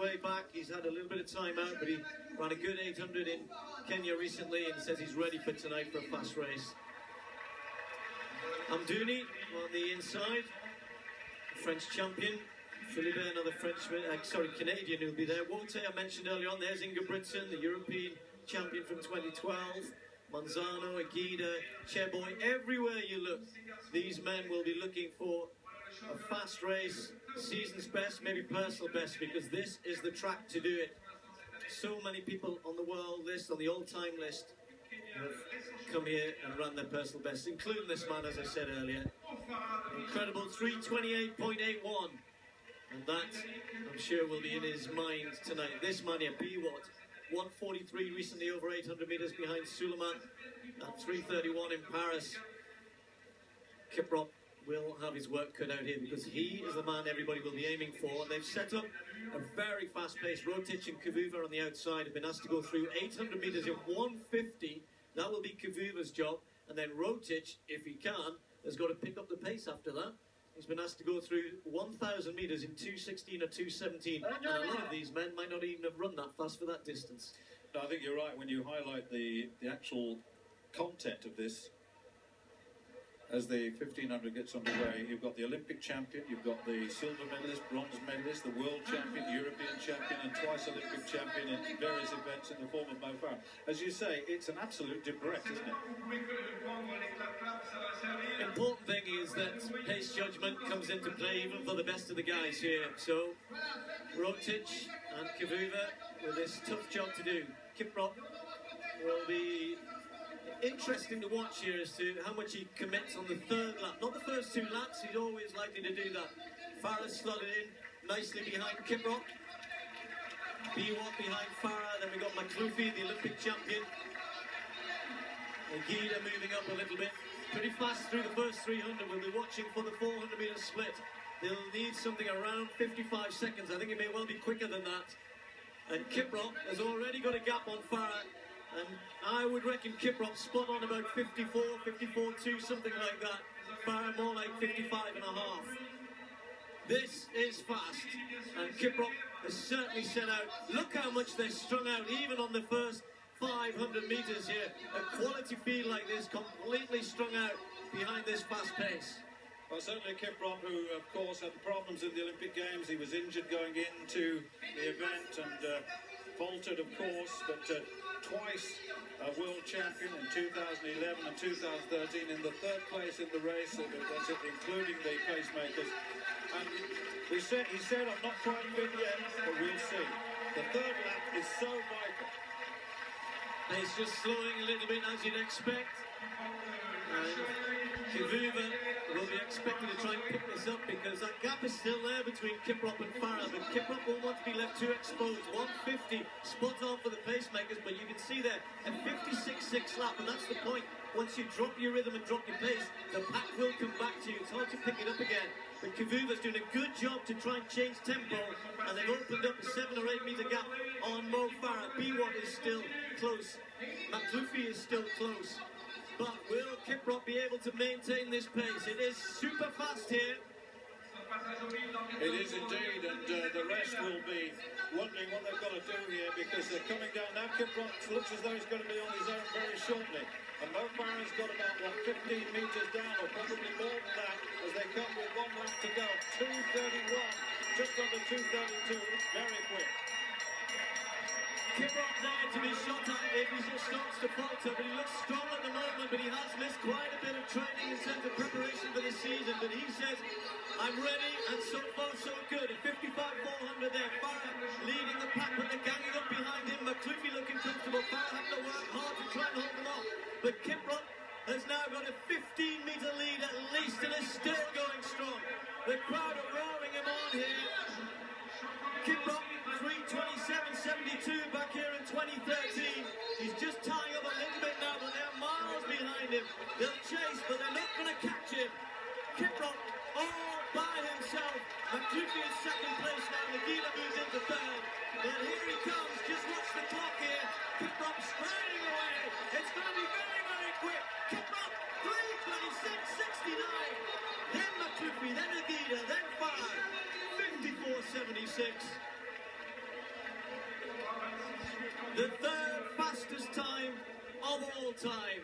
way back. He's had a little bit of time out, but he ran a good 800 in Kenya recently and says he's ready for tonight for a fast race. Amdouni on the inside, French champion. Philippe, another Frenchman, Canadian who'll be there. Wote, I mentioned earlier on, there's Ingebrigtsen, the European champion from 2012. Manzano, Aguida, Cheboy, everywhere you look, these men will be looking for a fast race, season's best, maybe personal best, because this is the track to do it. So many people on the world list, on the all-time list, have come here and run their personal best, including this man, as I said earlier. Incredible 3:28.81. And that, I'm sure, will be in his mind tonight. This man here, Biwott, 1:43 recently, over 800 metres behind Suleiman, at 3:31 in Paris. Kiprop will have his work cut out here because he is the man everybody will be aiming for. And they've set up a very fast pace. Rotic and Kavuva on the outside have been asked to go through 800 metres in 1:50. That will be Kavuva's job. And then Rotic, if he can, has got to pick up the pace after that. He's been asked to go through 1,000 metres in 2:16 or 2:17. And a lot of these men might not even have run that fast for that distance. No, I think you're right when you highlight the actual content of this. As the 1500 gets underway, you've got the Olympic champion, you've got the silver medalist, bronze medalist, the world champion, European champion, and twice Olympic champion in various events in the form of Mo Farah. As you say, it's an absolute debrette, isn't it? Important thing is that pace judgment comes into play even for the best of the guys here. So, Rotic and Kavuva with this tough job to do. Kiprop will be interesting to watch here as to how much he commits on the third lap. Not the first two laps, he's always likely to do that. Farah slotted in nicely behind Kiprop. Biwott behind Farah. Then we got Makloufi, the Olympic champion. Aguida moving up a little bit. Pretty fast through the first 300. We'll be watching for the 400 metre split. They'll need something around 55 seconds. I think it may well be quicker than that. And Kiprop has already got a gap on Farah. And I would reckon Kiprop spot on about 54, 54.2, something like that. Farah more like 55 and a half. This is fast. And Kiprop has certainly set out. Look how much they're strung out, even on the first 500 metres here. A quality field like this, completely strung out behind this fast pace. Well, certainly Kiprop, who of course had problems in the Olympic Games. He was injured going into the event and faltered, of course, but twice world champion in 2011 and 2013, in the third place in the race, that's it, including the pacemakers. And he said, I'm not quite fit yet, but we'll see. The third lap is so vital. It's just slowing a little bit, as you'd expect. Kavuva will be expected to try and pick this up because that gap is still there between Kiprop and Farah, but Kiprop won't want to be left too exposed. 150, spot on for the pacemakers, but you can see there a 56.6 lap, and that's the point. Once you drop your rhythm and drop your pace, the pack will come back to you. It's hard to pick it up again. But Kavuva's doing a good job to try and change tempo, and they've opened up a 7 or 8 metre gap on Mo Farah. Biwott is still close. Makloufi is still close. But will Kiprop be able to maintain this pace? It is super fast here. It is indeed, and the rest will be wondering what they've got to do here because they're coming down now. Kiprop looks as though he's going to be on his own very shortly. And Mo Farah's got about, 15 metres down, or probably more than that, as they come with 1 lap to go. 2:31, just under 2:32, very quick. Kiprop there to be shot at if he just starts to falter, but he looks strong at the moment, but he has missed quite a bit of training in terms of preparation for the season. But he says, I'm ready, and so far so good. A 55-400 there. Farah leading the pack, but they're ganging up behind him. Makloufi looking comfortable. Farah having to work hard to try and hold them off. But Kiprop has now got a 15-metre lead at least, and is still going strong. The crowd are roaring him on here. Kiprop, 3:27.72 back here in 2013. He's just tying up a little bit now, but they're miles behind him. They'll chase, but they're not going to catch him. Kiprop all by himself. Makloufi in second place now. Aguida moves into third. But here he comes. Just watch the clock here. Kiprop striding away. It's going to be very, very quick. Kiprop, 3:26.69. Then Makloufi, then Aguida, then Farah. 54.76. the third fastest time of all time.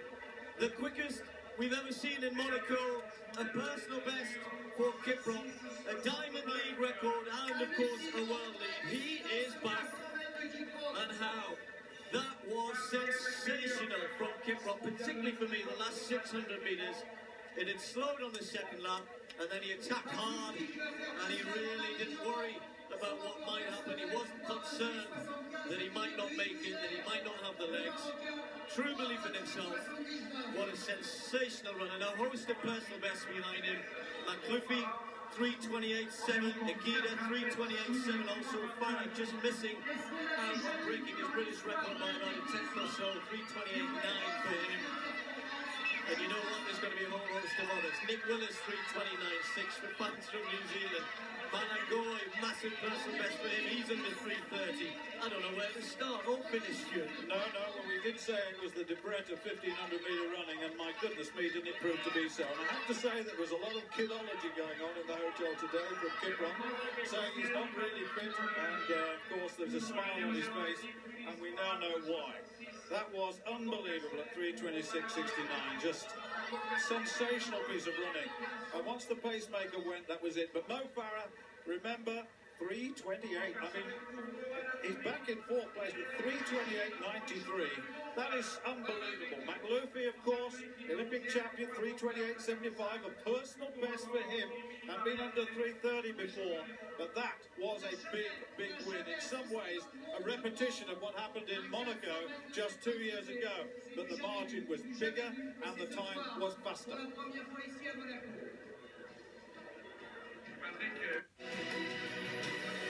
The quickest we've ever seen in Monaco, a personal best for Kiprop, a Diamond League record, and of course a World League. He is back. And how? That was sensational from Kiprop, particularly for me, the last 600 metres. It had slowed on the second lap, and then he attacked hard, and he really didn't worry about what might happen. He wasn't concerned that he might not make it, that he might not have the legs. True belief in himself. What a sensational run, and a host of personal bests behind him. McLuffy, 3:28.7, Nikita, 3:28.7, also Farah just missing and breaking his British record by about a tenth or so, 3:28.9 for him. And you know what, there's going to be a whole host of others. Nick Willis, 3:29.6 for fans from New Zealand. Malangoy, massive personal best for him, he's under 3:30. I don't know where to start or finish, Stuart. No, well, we did say it was the Debret of 1500-metre running, and my goodness me, didn't it prove to be so. And I have to say there was a lot of kidology going on in the hotel today from Kiprop, saying he's not really fit, and of course there's a smile on his face, and we now know why. That was unbelievable at 3:26.69, just sensational piece of running. And once the pacemaker went, that was it. But Mo Farah, remember, 3:28. I mean, he's back in fourth place with 3:28.93. That is unbelievable. McLuffy, of course, Olympic champion, 3:28.75, a personal best for him, and been under 3:30 before. But that was a big win. In some ways, a repetition of what happened in Monaco just 2 years ago. But the margin was bigger and the time was faster.